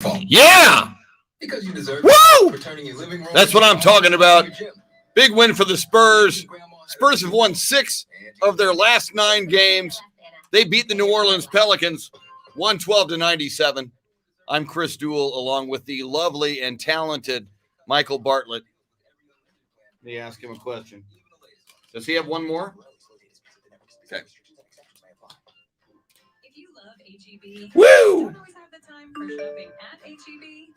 Yeah. Because you deserve Woo! That's what I'm talking about. Big win for the Spurs. Spurs have won 6 of their last 9 games. They beat the New Orleans Pelicans 112-97. I'm Chris Duel, along with the lovely and talented Michael Bartlett. Let me ask him a question. Does he have one more? Okay. If you love HEB, woo! don't always have the time for shopping at HEB.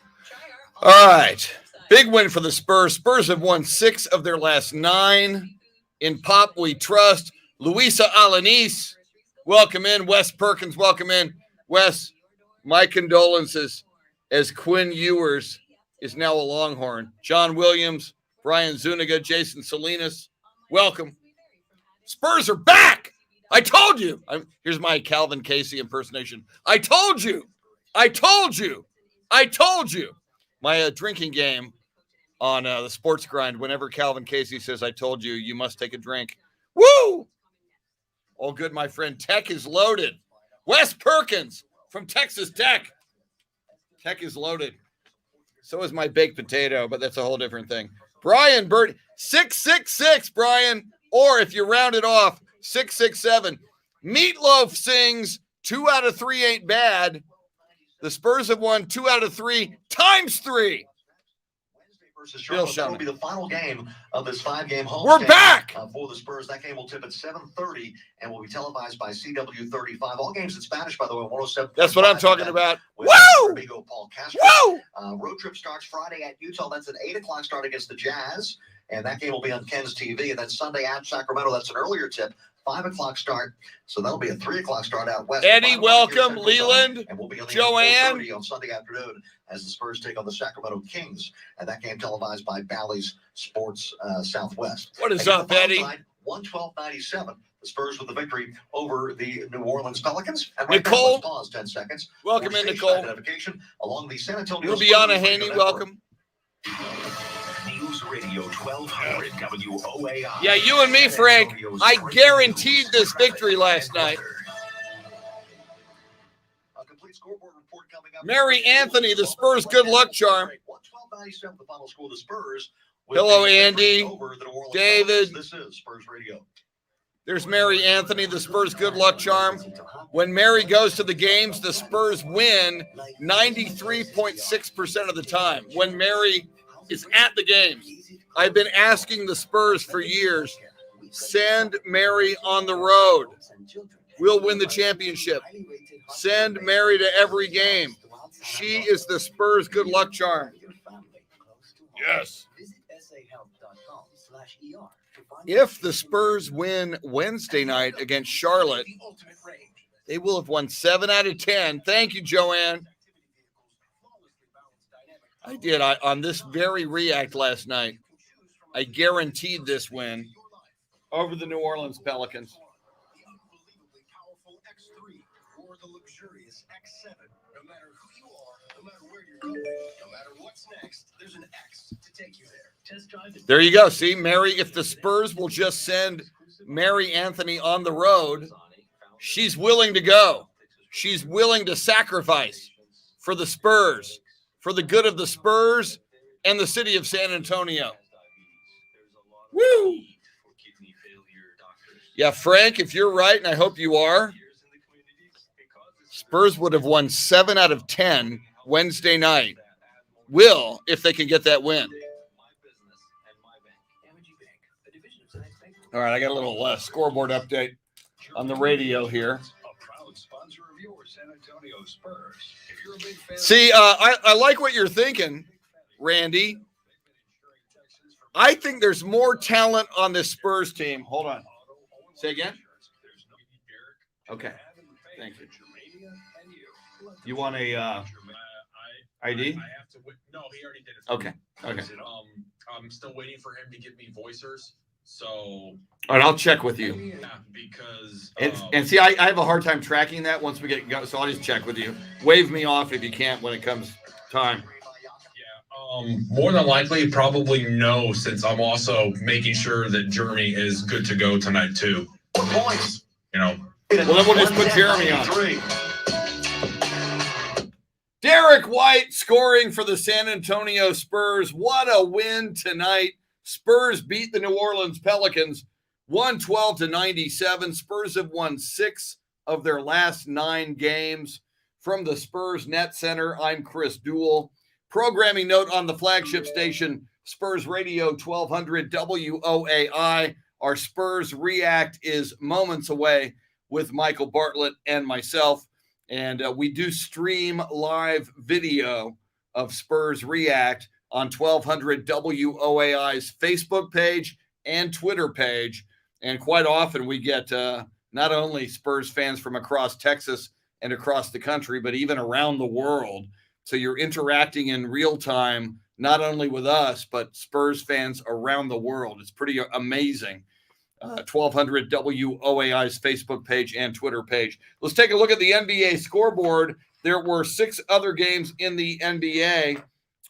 All right. Big win for the Spurs. Spurs have won 6 of their last 9. In Pop, we trust. Luisa Alanis, welcome in. Wes Perkins, welcome in. Wes, my condolences as Quinn Ewers is now a Longhorn. John Williams, Brian Zuniga, Jason Salinas, welcome. Spurs are back. I told you. Here's my Calvin Casey impersonation. I told you. I told you. I told you. My drinking game on the Sports Grind, whenever Calvin Casey says, I told you, you must take a drink. Woo! All good, my friend. Tech is loaded. Wes Perkins from Texas Tech. Tech is loaded. So is my baked potato, but that's a whole different thing. Brian Bird, 666, Brian. Or if you round it off, 667. Meatloaf sings 2 out of 3 ain't bad. The Spurs have won 2 out of 3 times 3. Versus Charlotte. That will be the final game of this 5-game home. We're back for the Spurs. That game will tip at 7:30 and will be televised by CW35. All games in Spanish, by the way. 107. That's what I'm talking about. Woo! Amigo Paul Castro. Woo! Road trip starts Friday at Utah. That's an 8:00 start against the Jazz, and that game will be on Ken's TV. And then Sunday at Sacramento. That's an earlier tip. 5:00 start, so that'll be a 3:00 start out west. Eddie, welcome. Leland, and we'll be Joanne on Sunday afternoon as the Spurs take on the Sacramento Kings, and that game televised by Bally's Sports Southwest. What is up, Eddie? 112-97. The Spurs with the victory over the New Orleans Pelicans. And right Nicole, now, let's pause 10 seconds. Welcome in, Nicole. Identification along the San Antonio. Lubiana Haney, welcome. News Radio 1200 WOAI. Yeah, you and me, Frank. I guaranteed this victory last night. A complete scoreboard report coming up. Mary Anthony, the Spurs good luck charm. 112-97, the final score. The Spurs. Hello, Andy. David. This is Spurs Radio. There's Mary Anthony, the Spurs good luck charm. When Mary goes to the games, the Spurs win 93.6% of the time. When Mary is at the games. I've been asking the Spurs for years, send Mary on the road. We'll win the championship. Send Mary to every game. She is the Spurs good luck charm. Yes. If the Spurs win Wednesday night against Charlotte, they will have won 7 out of 10. Thank you, Joanne. I did. On this very react last night, I guaranteed this win over the New Orleans Pelicans. There you go. See, Mary, if the Spurs will just send Mary Anthony on the road, she's willing to go. She's willing to sacrifice for the Spurs, for the good of the Spurs and the city of San Antonio. Woo! Yeah, Frank, if you're right, and I hope you are, Spurs would have won 7 out of 10 Wednesday night. Will, if they can get that win. All right, I got a little scoreboard update on the radio here. See, I like what you're thinking, Randy. I think there's more talent on this Spurs team. Hold on. Say again? Okay. Thank you. You want a ID? No, he already did it. Okay. Okay. I'm still waiting for him to give me voicers. So. All right, I'll check with you. Yeah, because. And see, I have a hard time tracking that once we get going, so I'll just check with you. Wave me off if you can't when it comes time. Yeah. More than likely, probably no, since I'm also making sure that Jeremy is good to go tonight too. Points. You know. Well, then we'll just put Jeremy on. Derek. Derek White scoring for the San Antonio Spurs. What a win tonight. Spurs beat the New Orleans Pelicans 112-97. Spurs have won 6 of their last 9 games. From the Spurs Net Center, I'm Chris Duel. Programming note on the flagship station, Spurs Radio 1200 WOAI. Our Spurs React is moments away with Michael Bartlett and myself. And we do stream live video of Spurs React on 1200 WOAI's Facebook page and Twitter page. And quite often we get not only Spurs fans from across Texas and across the country, but even around the world. So you're interacting in real time, not only with us, but Spurs fans around the world. It's pretty amazing. 1200 WOAI's Facebook page and Twitter page. Let's take a look at the NBA scoreboard. There were 6 other games in the NBA.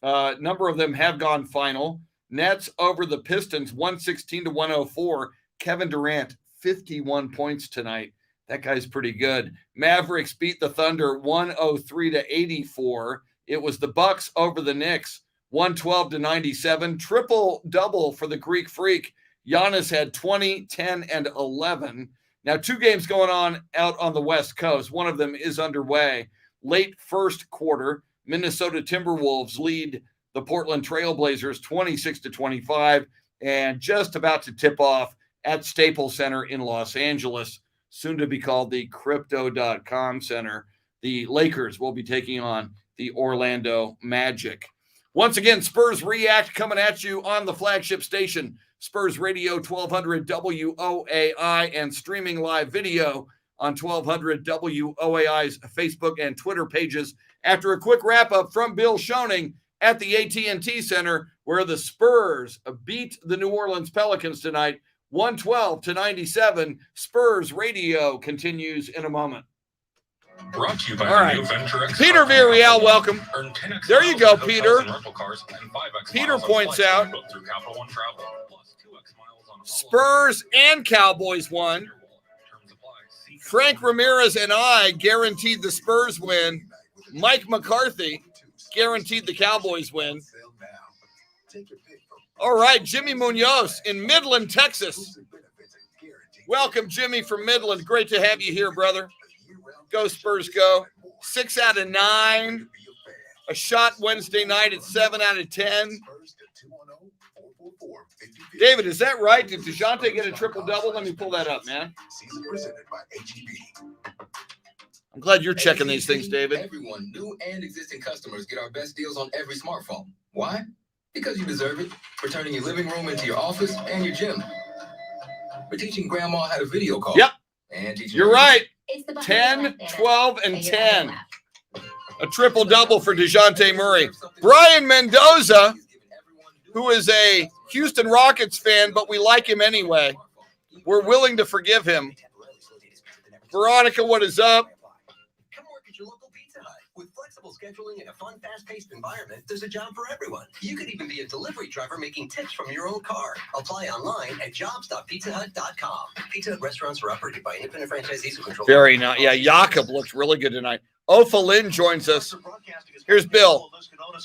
A number of them have gone final. Nets over the Pistons, 116-104. Kevin Durant, 51 points tonight. That guy's pretty good. Mavericks beat the Thunder 103-84. It was the Bucks over the Knicks, 112-97. Triple-double for the Greek Freak. Giannis had 20, 10, and 11. Now, 2 games going on out on the West Coast. One of them is underway. Late first quarter, Minnesota Timberwolves lead the Portland Trailblazers 26-25, and just about to tip off at Staples Center in Los Angeles, soon to be called the Crypto.com Center. The Lakers will be taking on the Orlando Magic. Once again, Spurs React coming at you on the flagship station, Spurs Radio 1200 WOAI, and streaming live video on 1200 WOAI's Facebook and Twitter pages. After a quick wrap-up from Bill Schoening at the AT&T Center, where the Spurs beat the New Orleans Pelicans tonight, 112-97. Spurs Radio continues in a moment. Brought to you by All right. the new Venture X. Peter Villarreal, welcome. Earn 10x There you go, miles on Peter. hotels and rental cars and 5x Peter miles on points flights out when booked through Capital One Travel. Plus 2x miles on Spurs and Cowboys won. Terms apply. See Frank Ramirez and I guaranteed the Spurs win. Mike McCarthy guaranteed the Cowboys win. All right, Jimmy Munoz in Midland, Texas. Welcome, Jimmy from Midland. Great to have you here, brother. Go Spurs, go. 6 out of 9. A shot Wednesday night at 7 out of 10. David, is that right? Did DeJounte get a triple-double? Let me pull that up, man. I'm glad you're checking these things, David. Everyone, new and existing customers, get our best deals on every smartphone. Why? Because you deserve it. For turning your living room into your office and your gym. For teaching grandma how to video call. Yep. And teaching You're right. It's the 10, 12, and 10. A triple-double for DeJounte Murray. Brian Mendoza, who is a Houston Rockets fan, but we like him anyway. We're willing to forgive him. Veronica, what is up? Come work at your local Pizza Hut. With flexible scheduling and a fun, fast-paced environment, there's a job for everyone. You could even be a delivery driver making tips from your own car. Apply online at jobs.pizzahut.com. Pizza Hut restaurants are operated by independent franchisees who control. Very nice. Yeah, Jakob looked really good tonight. Ofa Lin joins us. Here's Bill.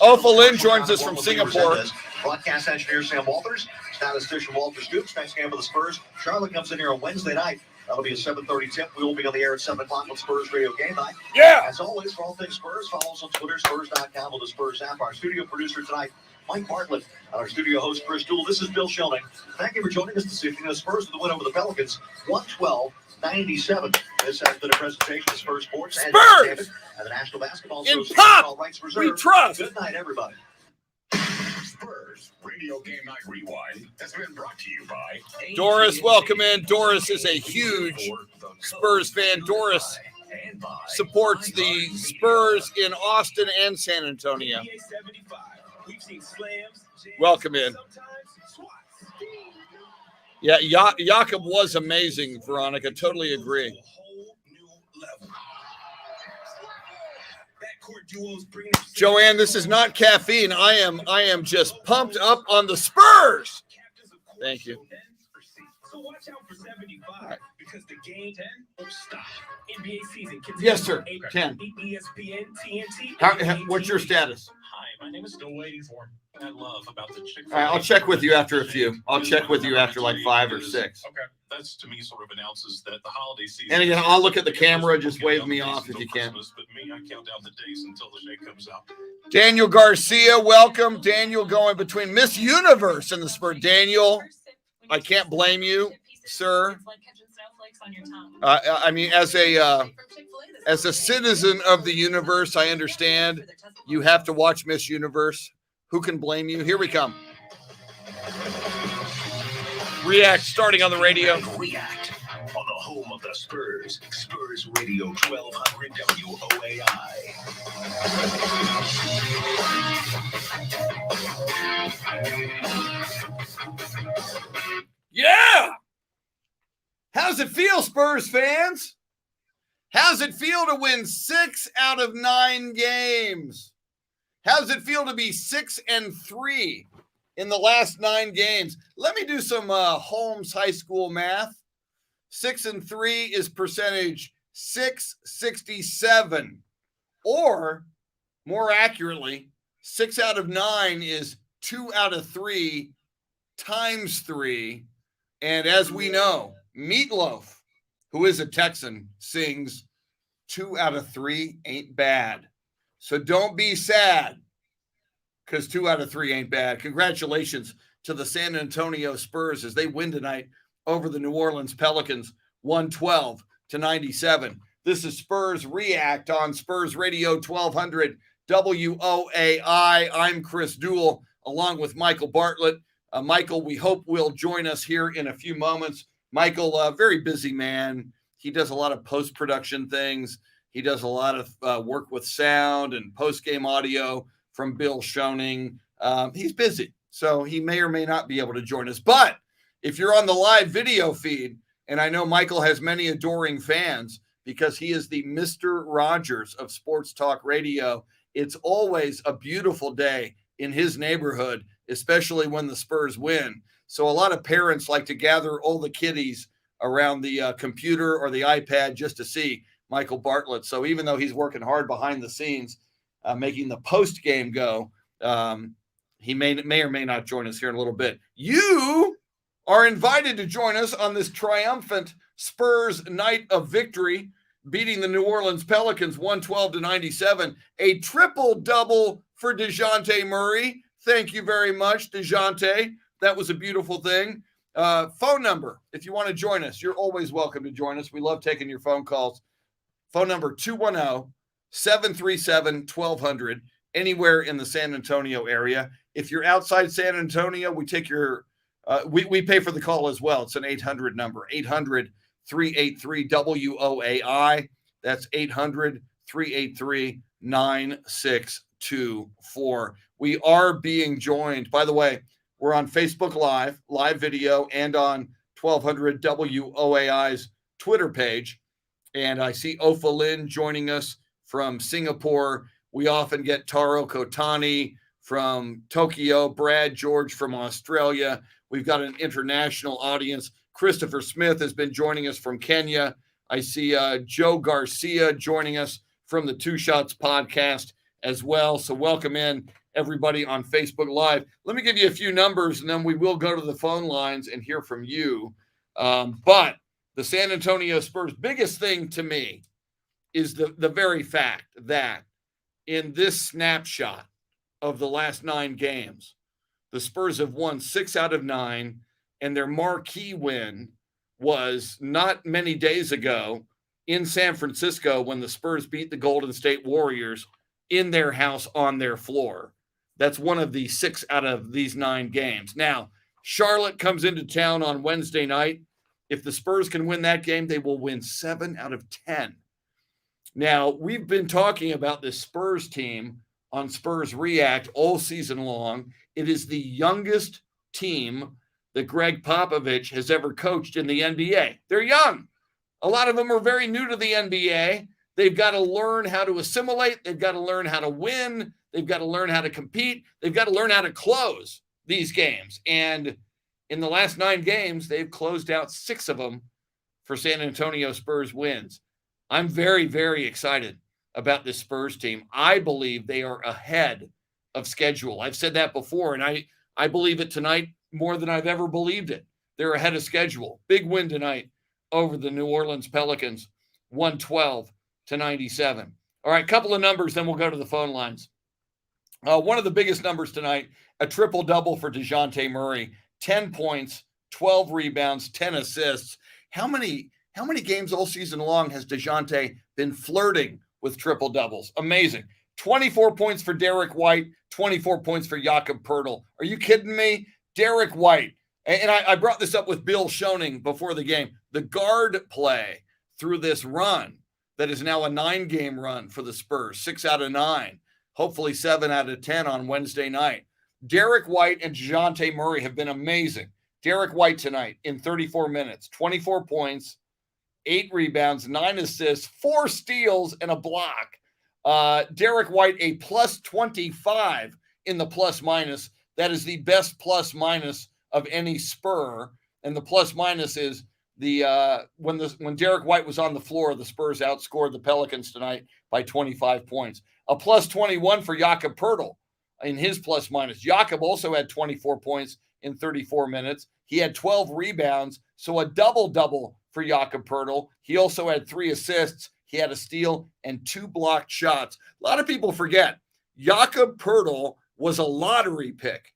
Ofa Lin joins us from Singapore. Broadcast engineer Sam Walters, statistician Walter Scoops. Next game for the Spurs. Charlotte comes in here on Wednesday night. That'll be a 7:30 tip. We will be on the air at 7 o'clock on Spurs Radio Game Night. Yeah. As always, for all things Spurs, follow us on Twitter, Spurs.com, with the Spurs app. Our studio producer tonight, Mike Bartlett, and our studio host, Chris Duel. This is Bill Schoening. Thank you for joining us this evening. The Spurs with the win over the Pelicans, 112-97. This has been a presentation of Spurs Sports and Spurs! David and the National Basketball In Association. pop, All rights we reserved. trust. Good night, everybody. Spurs Radio Game Night Rewind has been brought to you by Doris, welcome in. Doris is a huge Spurs fan. Doris supports the Spurs in Austin and San Antonio. Welcome in. Yeah, Jakob was amazing, Veronica. Totally agree. Joanne, this is not caffeine. I am just pumped up on the Spurs. Thank you. Right. because the game 10 won't stop. NBA season continues. Yes, sir. 10. ESPN, TNT. What's your status? Hi, my name is still waiting for him. I love about the Chick-fil-A. All right, I'll check with you after a few. I'll check with you after like 5 or 6. Okay. That's to me sort of announces that the holiday season. And again, I'll look at the camera. Just wave me off if you can. But me, I count down the days until the shake comes out. Daniel Garcia, welcome. Daniel going between Miss Universe and the Spurs. Daniel, I can't blame you, sir. I mean, as a citizen of the universe, I understand you have to watch Miss Universe. Who can blame you? Here we come. React starting on the radio. React on the home of the Spurs. Spurs Radio 1200 WOAI. Yeah! How's it feel, Spurs fans? How's it feel to win 6 out of 9 games? How's it feel to be 6-3 in the last 9 games? Let me do some Holmes High School math. 6-3 is percentage 667. Or, more accurately, 6 out of 9 is 2 out of 3 times 3. And as we know, Meatloaf, who is a Texan, sings 2 out of 3 ain't bad. So don't be sad, because 2 out of 3 ain't bad. Congratulations to the San Antonio Spurs as they win tonight over the New Orleans Pelicans, 112-97. This is Spurs React on Spurs Radio 1200 WOAI. I'm Chris Duel, along with Michael Bartlett. Michael, we hope will join us here in a few moments. Michael, very busy man. He does a lot of post-production things. He does a lot of work with sound and post-game audio from Bill Schoening. He's busy, so he may or may not be able to join us. But if you're on the live video feed, and I know Michael has many adoring fans because he is the Mr. Rogers of Sports Talk Radio, it's always a beautiful day in his neighborhood, especially when the Spurs win. So a lot of parents like to gather all the kiddies around the computer or the iPad just to see Michael Bartlett. So even though he's working hard behind the scenes, making the post game go, he may or may not join us here in a little bit. You are invited to join us on this triumphant Spurs night of victory, beating the New Orleans Pelicans 112-97, a triple-double for DeJounte Murray. Thank you very much, DeJounte. That was a beautiful thing. Phone number, if you want to join us, you're always welcome to join us. We love taking your phone calls. Phone number 210-737-1200, anywhere in the San Antonio area. If you're outside San Antonio, we take your we pay for the call as well. It's an 800 number, 800-383-WOAI. That's 800-383-9624. We are being joined, by the way, we're on Facebook live video, and on 1200 WOAI's Twitter page. And I see Ofa Lin joining us from Singapore. We often get Taro Kotani from Tokyo, Brad George from Australia. We've got an international audience. Christopher Smith has been joining us from Kenya. I see Joe Garcia joining us from the Two Shots podcast as well. So welcome in everybody on Facebook Live. Let me give you a few numbers, and then we will go to the phone lines and hear from you. But the San Antonio Spurs' biggest thing to me is the very fact that in this snapshot of the last 9 games, the Spurs have won 6 out of 9, and their marquee win was not many days ago in San Francisco when the Spurs beat the Golden State Warriors in their house on their floor. That's one of the 6 out of these 9 games. Now, Charlotte comes into town on Wednesday night. If the Spurs can win that game, they will win 7 out of 10. Now, we've been talking about this Spurs team on Spurs React all season long. It is the youngest team that Greg Popovich has ever coached in the NBA. They're young. A lot of them are very new to the NBA. They've got to learn how to assimilate. They've got to learn how to win. They've got to learn how to compete. They've got to learn how to close these games. And in the last 9 games, they've closed out 6 of them for San Antonio Spurs wins. I'm very, very excited about this Spurs team. I believe they are ahead of schedule. I've said that before, and I believe it tonight more than I've ever believed it. They're ahead of schedule. Big win tonight over the New Orleans Pelicans, 112-97. All right, couple of numbers, then we'll go to the phone lines. One of the biggest numbers tonight, a triple-double for DeJounte Murray, 10 points, 12 rebounds, 10 assists. How many games all season long has DeJounte been flirting with triple-doubles? Amazing. 24 points for Derek White, 24 points for Jakob Poeltl. Are you kidding me? Derek White. And I brought this up with Bill Schoening before the game. The guard play through this run that is now a 9-game run for the Spurs, 6 out of 9, hopefully 7 out of 10 on Wednesday night. Derek White and DeJounte Murray have been amazing. Derek White tonight in 34 minutes, 24 points, 8 rebounds, 9 assists, 4 steals, and a block. Derek White, a plus 25 in the plus minus. That is the best plus minus of any Spur. And the plus minus is when Derek White was on the floor, the Spurs outscored the Pelicans tonight by 25 points. A plus 21 for Jakob Poeltl in his plus minus. Jakob also had 24 points in 34 minutes. He had 12 rebounds, so a double-double for Jakob Poeltl. He also had 3 assists. He had a steal and 2 blocked shots. A lot of people forget Jakob Poeltl was a lottery pick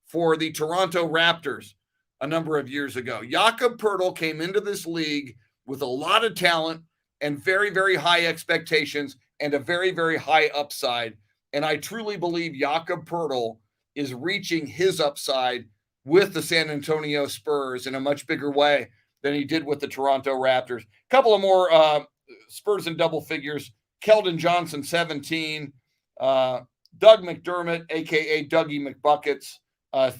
for the Toronto Raptors a number of years ago. Jakob Poeltl came into this league with a lot of talent and very, very high expectations and a very, very high upside. And I truly believe Jakob Poeltl is reaching his upside with the San Antonio Spurs in a much bigger way than he did with the Toronto Raptors. A couple of more Spurs in double figures. Keldon Johnson, 17. Doug McDermott, a.k.a. Dougie McBuckets,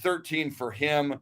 13 for him.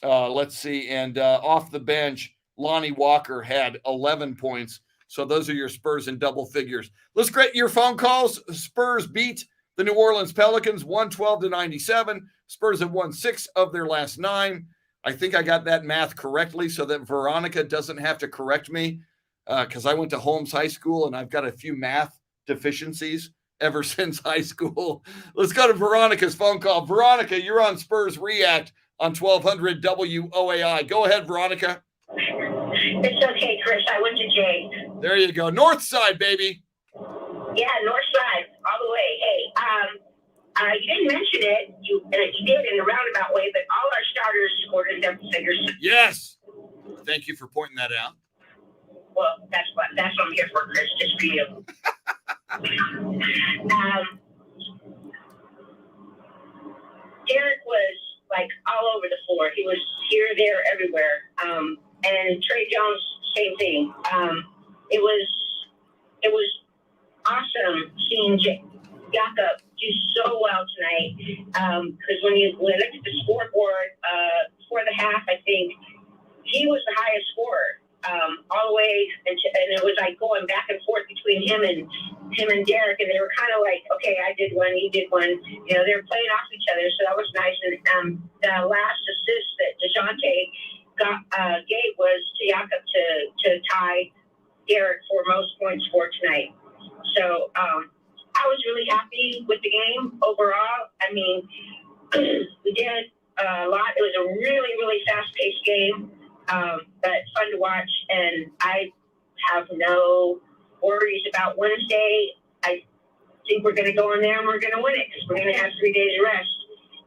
Let's see. And off the bench, Lonnie Walker had 11 points. So those are your Spurs in double figures. Let's get your phone calls. Spurs beat the New Orleans Pelicans 112-97. Spurs have won 6 of their last 9. I think I got that math correctly so that Veronica doesn't have to correct me because I went to Holmes High School and I've got a few math deficiencies ever since high school. Let's go to Veronica's phone call. Veronica, you're on Spurs React on 1200 WOAI. Go ahead, Veronica. It's okay, Chris. I went to Jay. There you go. North side, baby. Yeah, north side, all the way. Hey, you didn't mention it. You did in a roundabout way, but all our starters scored in double figures. Yes. Thank you for pointing that out. Well, that's what I'm here for, Chris, just for you. Derek was like all over the floor. He was here, there, everywhere. And Trey Jones, same thing. It was awesome seeing Jakob do so well tonight. Because when I looked at the scoreboard before the half, I think he was the highest scorer all the way, and it was like going back and forth between him and Derek, and they were kind of like, okay, I did one, you did one. You know, they were playing off each other, so that was nice. And the last assist that DeJounte gave was to Jakob to tie Derek for most points for tonight. So I was really happy with the game overall. I mean, we did a lot. It was a really, really fast-paced game, but fun to watch. And I have no worries about Wednesday. I think we're going to go in there and we're going to win it because we're going to have 3 days of rest.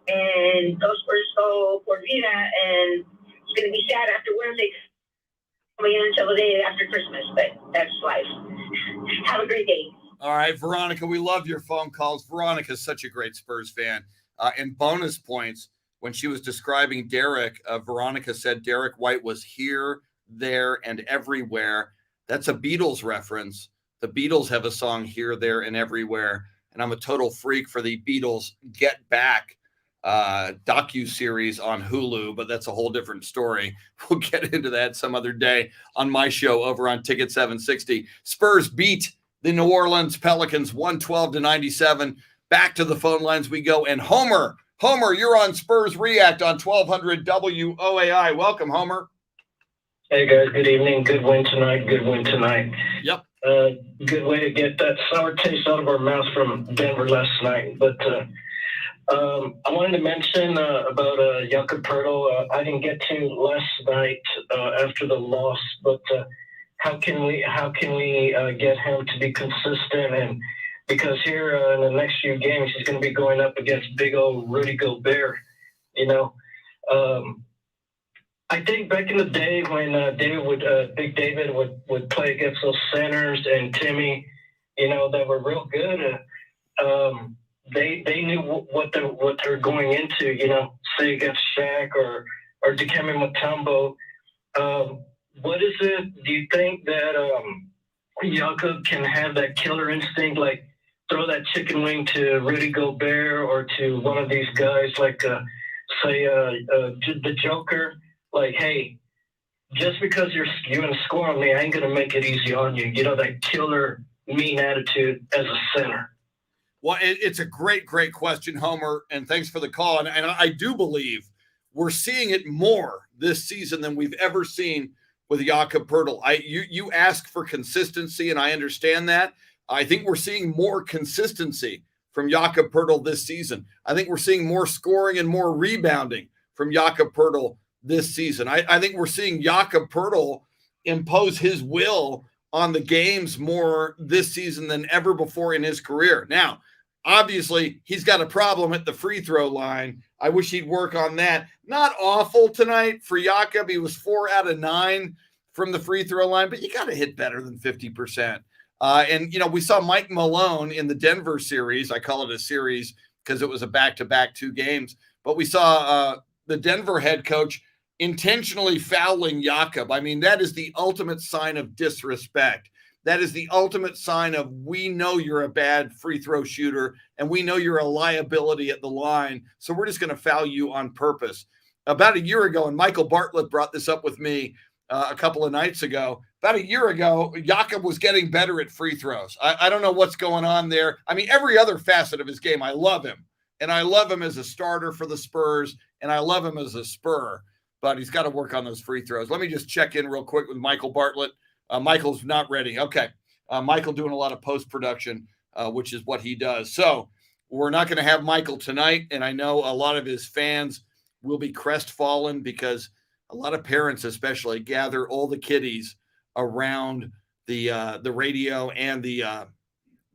And go Spurs, go Por Vida, and it's going to be sad after Wednesday coming in until the day after Christmas, but that's life. Have a great day. All right, Veronica, we love your phone calls. Veronica's such a great Spurs fan. And bonus points, when she was describing Derek, Veronica said Derek White was here, there, and everywhere. That's a Beatles reference. The Beatles have a song Here, There, and Everywhere. And I'm a total freak for the Beatles Get Back docu-series on Hulu, but that's a whole different story. We'll get into that some other day on my show over on Ticket 760. Spurs beat the New Orleans Pelicans 112-97. Back to the phone lines we go. And Homer, you're on Spurs React on 1200 WOAI. Welcome, Homer. Hey guys, good evening. Good win tonight. Good win tonight. Yep. Good way to get that sour taste out of our mouth from Denver last night. But I wanted to mention about Jakob Poeltl. I didn't get to last night after the loss, but how can we get him to be consistent? And because here in the next few games, he's going to be going up against big old Rudy Gobert. You know. I think back in the day when Big David would play against those centers and Timmy, that were real good. They knew what they're going into. Say against Shaq or Dikembe Mutombo. What is it? Do you think that Jakob can have that killer instinct, like throw that chicken wing to Rudy Gobert or to one of these guys, like say the Joker? Like, hey, just because you're going to score on me, I ain't going to make it easy on you. That killer, mean attitude as a center. Well, it's a great question, Homer, and thanks for the call. And I do believe we're seeing it more this season than we've ever seen with Jakob Poeltl. You ask for consistency, and I understand that. I think we're seeing more consistency from Jakob Poeltl this season. I think we're seeing more scoring and more rebounding from Jakob Poeltl this season. I think we're seeing Jakob Poeltl impose his will on the games more this season than ever before in his career. Now, obviously, he's got a problem at the free throw line. I wish he'd work on that. Not awful tonight for Jakob. He was 4 out of 9 from the free throw line, but you got to hit better than 50%. And we saw Mike Malone in the Denver series. I call it a series because it was a back-to-back 2 games. But we saw the Denver head coach intentionally fouling Jakob. I mean, that is the ultimate sign of disrespect. That is the ultimate sign of, we know you're a bad free throw shooter and we know you're a liability at the line, so we're just going to foul you on purpose. About a year ago, and Michael Bartlett brought this up with me a couple of nights ago, about a year ago, Jakob was getting better at free throws. I don't know what's going on there. I mean, every other facet of his game, I love him. And I love him as a starter for the Spurs, and I love him as a Spur. But he's got to work on those free throws. Let me just check in real quick with Michael Bartlett. Michael's not ready. Okay. Michael doing a lot of post-production, which is what he does. So we're not going to have Michael tonight, and I know a lot of his fans will be crestfallen because a lot of parents especially gather all the kiddies around the radio and the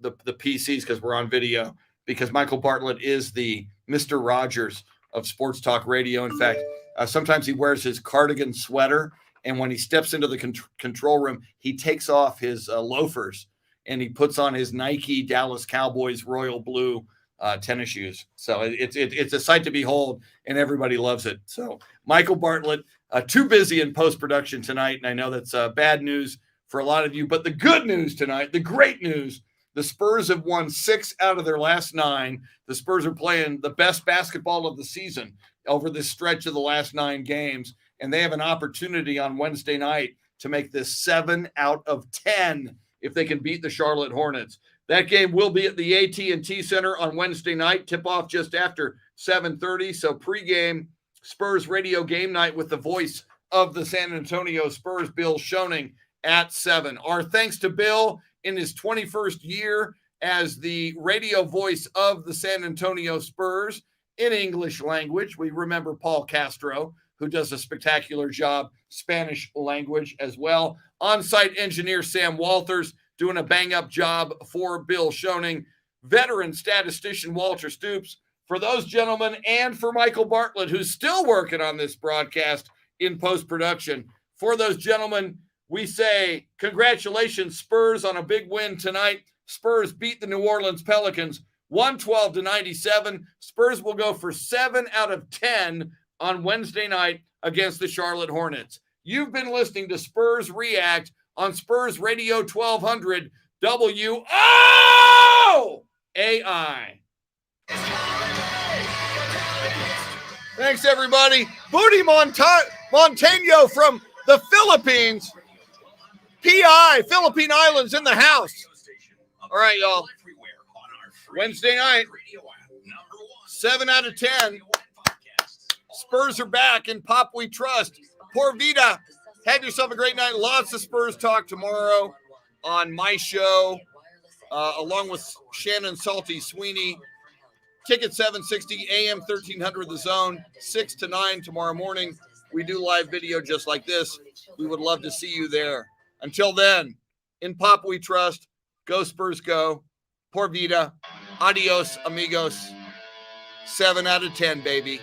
PCs because we're on video, because Michael Bartlett is the Mr. Rogers of sports talk radio. In fact, sometimes he wears his cardigan sweater, and when he steps into the control room, he takes off his loafers and he puts on his Nike Dallas Cowboys royal blue tennis shoes. So it's a sight to behold, and everybody loves it. So Michael Bartlett, too busy in post-production tonight, and I know that's bad news for a lot of you. But the good news tonight, the great news, the Spurs have won 6 out of their last 9. The Spurs are playing the best basketball of the season over this stretch of the last 9 games, and they have an opportunity on Wednesday night to make this 7 out of 10 if they can beat the Charlotte Hornets. That game will be at the AT&T Center on Wednesday night, tip-off just after 7:30. So pregame Spurs radio game night with the voice of the San Antonio Spurs, Bill Schoening, at 7. Our thanks to Bill in his 21st year as the radio voice of the San Antonio Spurs in English language. We remember Paul Castro, who does a spectacular job, Spanish language as well. On-site engineer Sam Walters doing a bang-up job for Bill Schoening. Veteran statistician Walter Stoops. For those gentlemen, and for Michael Bartlett, who's still working on this broadcast in post-production. For those gentlemen, we say congratulations, Spurs, on a big win tonight. Spurs beat the New Orleans Pelicans 112-97. Spurs will go for 7 out of 10 on Wednesday night against the Charlotte Hornets. You've been listening to Spurs React on Spurs Radio 1200 WOAI. Thanks, everybody. Booty Montano from the Philippines. PI, Philippine Islands in the house. All right, y'all. Wednesday night, 7 out of 10. Spurs are back. In Pop we trust. Por vida. Have yourself a great night. Lots of Spurs talk tomorrow on my show, along with Shannon Salty Sweeney. Ticket 760 AM 1300 The Zone, 6 to 9 tomorrow morning. We do live video just like this. We would love to see you there. Until then, in Pop we trust. Go Spurs go. Por vida. Adios, amigos. 7 out of 10, baby.